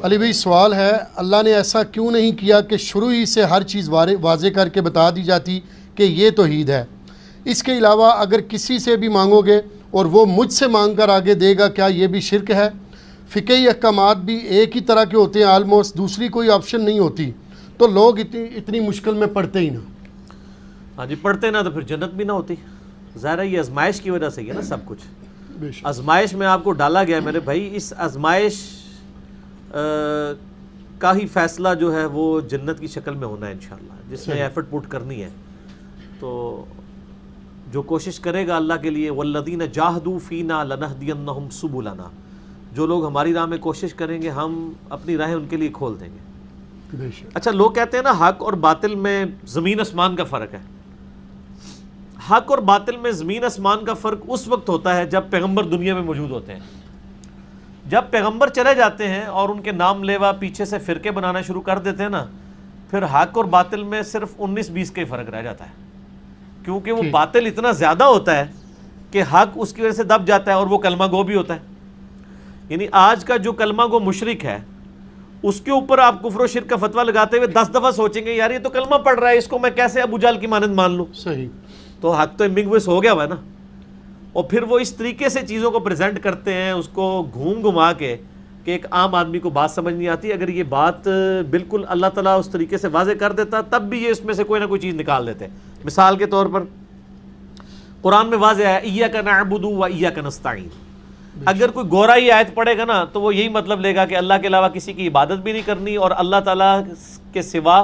علی بھائی سوال ہے، اللہ نے ایسا کیوں نہیں کیا کہ شروع ہی سے ہر چیز واضح کر کے بتا دی جاتی کہ یہ توحید ہے؟ اس کے علاوہ اگر کسی سے بھی مانگو گے اور وہ مجھ سے مانگ کر آگے دے گا، کیا یہ بھی شرک ہے؟ فقہی احکامات بھی ایک ہی طرح کے ہوتے ہیں آلموسٹ، دوسری کوئی آپشن نہیں ہوتی، تو لوگ اتنی مشکل میں پڑتے ہی نا۔ ہاں جی، پڑھتے نا تو پھر جنت بھی نہ ہوتی۔ ظاہر ہے یہ آزمائش کی وجہ سے ہی ہے نا سب کچھ۔ آزمائش میں آپ کو ڈالا گیا ہے میرے بھائی، اس آزمائش کا ہی فیصلہ جو ہے وہ جنت کی شکل میں ہونا ہے انشاءاللہ، جس میں ایفرٹ پٹ کرنی ہے۔ تو جو کوشش کرے گا اللہ کے لیے، والذین جاہدوا فینا لنہدینہم سبلنا، جو لوگ ہماری راہ میں کوشش کریں گے ہم اپنی راہیں ان کے لیے کھول دیں گے۔ اچھا، لوگ کہتے ہیں نا حق اور باطل میں زمین آسمان کا فرق ہے۔ حق اور باطل میں زمین آسمان کا فرق اس وقت ہوتا ہے جب پیغمبر دنیا میں موجود ہوتے ہیں۔ جب پیغمبر چلے جاتے ہیں اور ان کے نام لیوا پیچھے سے فرقے بنانا شروع کر دیتے ہیں نا، پھر حق اور باطل میں صرف 19-20 کا ہی فرق رہ جاتا ہے، کیونکہ وہ باطل اتنا زیادہ ہوتا ہے کہ حق اس کی وجہ سے دب جاتا ہے اور وہ کلمہ گو بھی ہوتا ہے۔ یعنی آج کا جو کلمہ گو مشرک ہے، اس کے اوپر آپ کفر و شرک کا فتویٰ لگاتے ہوئے 10 دفعہ سوچیں گے یار یہ تو کلمہ پڑھ رہا ہے، اس کو میں کیسے ابو جہل کی مانند مان لوں؟ صحیح، تو حق تو امبنگوس ہو گیا ہوا ہے نا۔ اور پھر وہ اس طریقے سے چیزوں کو پریزنٹ کرتے ہیں، اس کو گھوم گھما کے، کہ ایک عام آدمی کو بات سمجھ نہیں آتی۔ اگر یہ بات بالکل اللہ تعالیٰ اس طریقے سے واضح کر دیتا تب بھی یہ اس میں سے کوئی نہ کوئی چیز نکال دیتے۔ مثال کے طور پر قرآن میں واضح ہے ایاک نعبد و ایاک نستعین۔ اگر کوئی گورا ہی آیت پڑھے گا نا تو وہ یہی مطلب لے گا کہ اللہ کے علاوہ کسی کی عبادت بھی نہیں کرنی اور اللہ تعالیٰ کے سوا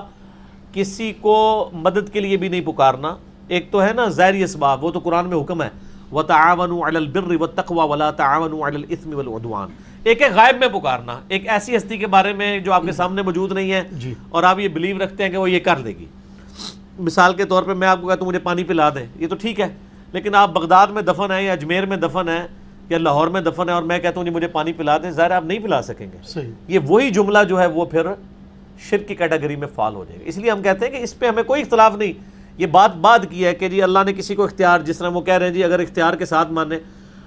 کسی کو مدد کے لیے بھی نہیں پکارنا۔ ایک تو ہے نا ظاہری اسباب، وہ تو قرآن میں حکم ہے وَتَعَاوَنُوا عَلَى الْبِرِّ وَالتَّقْوَى وَلَا تَعَاوَنُوا عَلَى الْإِثْمِ وَالْعُدْوَانِ۔ ایک ہے غائب میں پکارنا، ایک ایسی ہستی کے بارے میں جو آپ کے سامنے موجود نہیں ہے اور آپ یہ بلیو رکھتے ہیں کہ وہ یہ کر دے گی۔ مثال کے طور پہ میں آپ کو کہتا ہوں مجھے پانی پلا دیں، یہ تو ٹھیک ہے، لیکن آپ بغداد میں دفن ہیں یا اجمیر میں دفن ہیں یا لاہور میں دفن ہے اور میں کہتا ہوں جی مجھے پانی پلا دیں، ظاہر آپ نہیں پلا سکیں گے۔ یہ وہی جملہ جو ہے وہ پھر شرک کی کیٹیگری میں فال ہو جائے گا۔ اس لیے ہم کہتے ہیں کہ اس پہ ہمیں کوئی اختلاف نہیں، یہ بات بعد کی ہے کہ جی اللہ نے کسی کو اختیار، جس طرح وہ کہہ رہے ہیں جی اگر اختیار کے ساتھ مانے،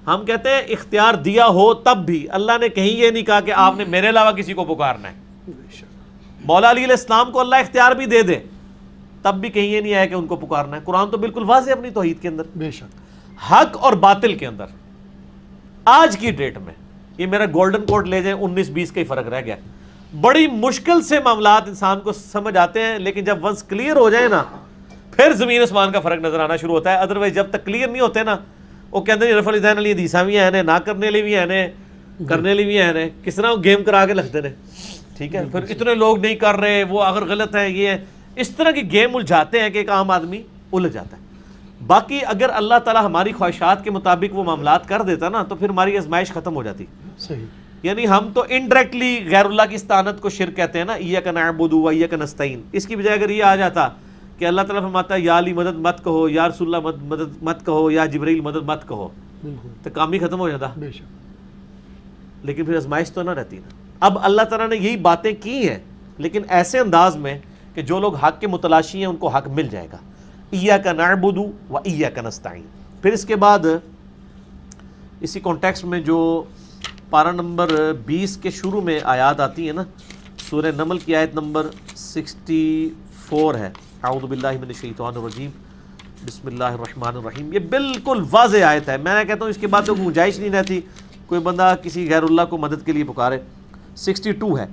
ہم کہتے ہیں اختیار دیا ہو تب بھی اللہ نے کہیں یہ نہیں کہا کہ آپ نے میرے علاوہ کسی کو پکارنا ہے۔ مولا علی علیہ السلام کو اللہ اختیار بھی دے دے تب بھی کہیں یہ نہیں آیا کہ ان کو پکارنا ہے۔ قرآن تو بالکل واضح ہے اپنی توحید کے اندر، بے شک حق اور باطل کے اندر۔ آج کی ڈیٹ میں یہ میرا گولڈن کوڈ لے جائیں 19-20 کا ہی فرق رہ گیا۔ بڑی مشکل سے معاملات انسان کو سمجھ آتے ہیں، لیکن جب ونس کلیئر ہو جائے نا پھر زمین آسمان کا فرق نظر آنا شروع ہوتا ہے۔ ادروائز جب تک کلیئر نہیں ہوتے نا، وہ کہتے ہیں رفع الدین علی حدیثاں بھی ہیں نہ کرنے لی بھی ہیں کرنے لی بھی ہیں، کس طرح گیم کرا کے لگتے ہیں، ٹھیک ہے، پھر اتنے لوگ نہیں کر رہے، وہ اگر غلط ہے یہ ہے، اس طرح کی گیم الجھاتے ہیں کہ ایک عام آدمی الجھ جاتا ہے۔ باقی اگر اللہ تعالیٰ ہماری خواہشات کے مطابق وہ معاملات کر دیتا نا تو پھر ہماری آزمائش ختم ہو جاتی۔ صحیح، یعنی ہم تو انڈائریکٹلی غیر اللہ کی استعانت کو شرک کہتے ہیں نا، ایاک نعبد و ایاک نستعین۔ اس کی بجائے اگر یہ آ جاتا کہ اللہ تعالیٰ فرماتا ہے یا علی مدد مت کہو، یا رسول اللہ مدد مت کہو، یا جبرائیل مدد مت کہو، تو کام ہی ختم ہو جاتا۔ بے شک، لیکن پھر آزمائش تو نہ رہتی نا۔ اب اللہ تعالیٰ نے یہی باتیں کی ہیں لیکن ایسے انداز میں کہ جو لوگ حق کے متلاشی ہیں ان کو حق مل جائے گا۔ ایاک نعبد و ایاک نستعین۔ پھر اس کے بعد اسی کانٹیکسٹ میں جو پارہ نمبر 20 کے شروع میں آیات آتی ہیں نا، سورہ نمل کی آیت نمبر 64 ہے، اعوذ باللہ من الشیطان الرجیم بسم اللہ الرحمن الرحیم۔ یہ بالکل واضح آیت ہے، میں کہتا ہوں اس کے بعد تو گنجائش نہیں رہتی کوئی بندہ کسی غیر اللہ کو مدد کے لیے پکارے۔ 62 ہے،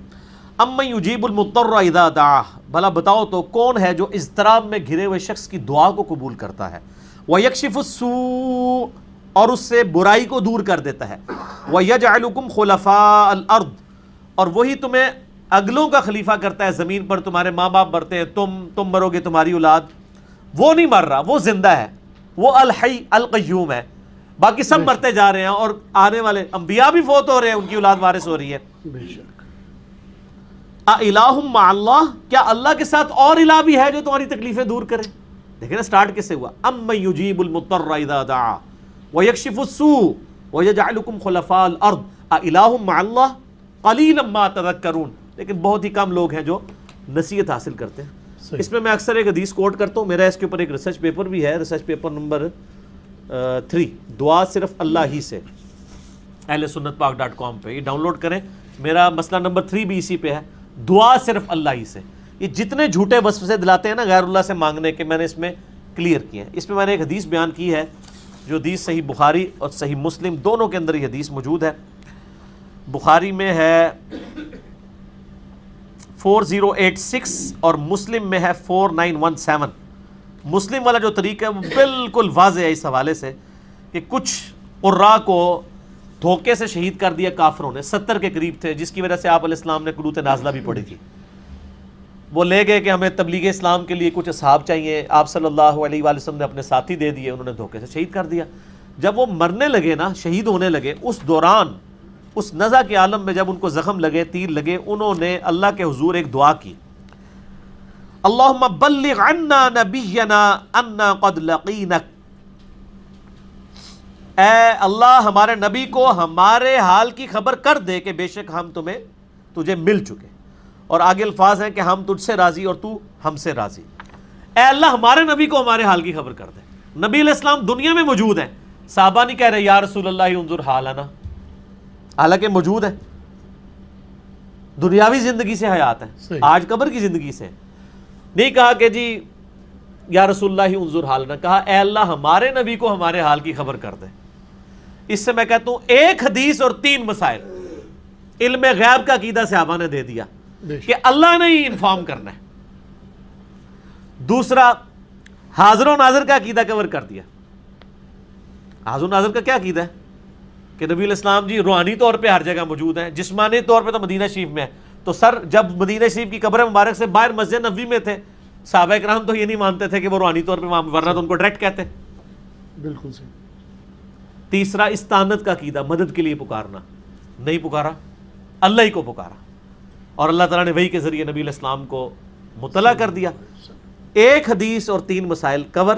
امن یجیب المضطر اذا دعاہ، بھلا بتاؤ تو کون ہے جو اضطراب میں گھرے ہوئے شخص کی دعا کو قبول کرتا ہے، ویکشف السوء، اور اس سے برائی کو دور کر دیتا ہے، ویجعلکم خلفاء الارض، اور وہی تمہیں اگلوں کا خلیفہ کرتا ہے زمین پر، تمہارے ماں باپ مرتے ہیں، تم مرو گے، تمہاری اولاد، وہ نہیں مر رہا، وہ زندہ ہے، وہ الحی القیوم ہے، باقی سب مرتے جا رہے ہیں اور آنے والے انبیاء بھی فوت ہو رہے ہیں، ان کی اولاد وارث ہو رہی ہے۔ بے شک، اِلٰہٌ مع اللہ، کیا اللہ کے ساتھ اور الہ بھی ہے جو تمہاری تکلیفیں دور کرے؟ دیکھیں نا سٹارٹ کس سے ہوا، امن یجیب المضطر اذا دعا ویکشف السوء ویجعلکم خلفاء الارض اِلٰہٌ مع اللہ قلیلا ما تذکرون۔ لیکن بہت ہی کم لوگ ہیں جو نصیحت حاصل کرتے ہیں۔ اس میں اکثر ایک حدیث کوٹ کرتا ہوں، میرا اس کے اوپر ایک ریسرچ پیپر بھی ہے، ریسرچ پیپر نمبر 3، دعا صرف اللہ ہی سے، اہل سنت پاک .com پہ، یہ ڈاؤن لوڈ کریں، میرا مسئلہ نمبر 3 بھی اسی پہ ہے، دعا صرف اللہ ہی سے. یہ جتنے جھوٹے وسوسے دلاتے ہیں نا غیر اللہ سے مانگنے کے، میں نے اس میں کلیئر کیے ہیں. اس میں نے ایک حدیث بیان کی ہے جو حدیث صحیح بخاری اور صحیح مسلم دونوں کے اندر یہ حدیث موجود ہے. بخاری میں ہے 4086 اور مسلم میں ہے 4917. مسلم والا جو طریقہ ہے وہ بالکل واضح ہے اس حوالے سے کہ کچھ قراء کو دھوکے سے شہید کر دیا کافروں نے، 70 کے قریب تھے، جس کی وجہ سے آپ علیہ السلام نے قنوت نازلہ بھی پڑھی تھی. وہ لے گئے کہ ہمیں تبلیغ اسلام کے لیے کچھ اصحاب چاہیے، آپ صلی اللہ علیہ وآلہ وسلم نے اپنے ساتھی دے دیے، انہوں نے دھوکے سے شہید کر دیا. جب وہ مرنے لگے نا، شہید ہونے لگے، اس دوران اس نزع کے عالم میں جب ان کو زخم لگے، تیر لگے، انہوں نے اللہ کے حضور ایک دعا کی، اللہم بلغ عنا نبینا انا قد لقینک. اے اللہ ہمارے نبی کو ہمارے حال کی خبر کر دے کہ بے شک ہم تجھے مل چکے. اور آگے الفاظ ہیں کہ ہم تجھ سے راضی اور تو ہم سے راضی. اے اللہ ہمارے نبی کو ہمارے حال کی خبر کر دے. نبی علیہ السلام دنیا میں موجود ہیں، صحابہ نہیں کہہ رہے یا رسول اللہ انظر حالنا، حالانکہ موجود ہے، دنیاوی زندگی سے حیات ہے، آج قبر کی زندگی سے. نہیں کہا کہ جی یا رسول اللہ انظر حالنا، کہا اے اللہ ہمارے نبی کو ہمارے حال کی خبر کر دے. اس سے میں کہتا ہوں ایک حدیث اور 3 مسائل علم غیب کا عقیدہ صحابہ نے دے دیا کہ اللہ نے ہی انفارم کرنا ہے. دوسرا حاضر و ناظر کا عقیدہ کور کر دیا. حاضر و ناظر کا کیا عقیدہ ہے کہ نبی علیہ السلام جی روحانی طور پہ ہر جگہ موجود ہیں، جسمانی طور پہ تو مدینہ شریف میں ہے. تو سر جب مدینہ شریف کی قبر مبارک سے باہر مسجد نبوی میں تھے، صحابہ کرام تو یہ نہیں مانتے تھے کہ وہ روحانی طور پہ وہاں، ورنہ تو ان کو ڈائریکٹ کہتے. بالکل صحیح. تیسرا استعانت کا عقیدہ، مدد کے لیے پکارنا، نہیں پکارا، اللہ ہی کو پکارا، اور اللہ تعالیٰ نے وحی کے ذریعے نبی علیہ السلام کو مطلع کر دیا. ایک حدیث اور 3 مسائل کور.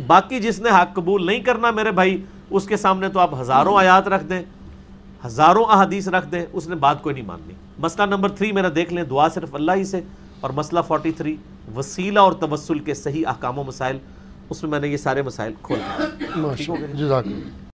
باقی جس نے حق قبول نہیں کرنا میرے بھائی، اس کے سامنے تو آپ ہزاروں آیات رکھ دیں، ہزاروں احادیث رکھ دیں، اس نے بات کوئی نہیں ماننی. مسئلہ نمبر 3 میرا دیکھ لیں، دعا صرف اللہ ہی سے. اور مسئلہ 43 وسیلہ اور توسل کے صحیح احکام و مسائل، اس میں نے یہ سارے مسائل کھول دیا. جزاک اللہ.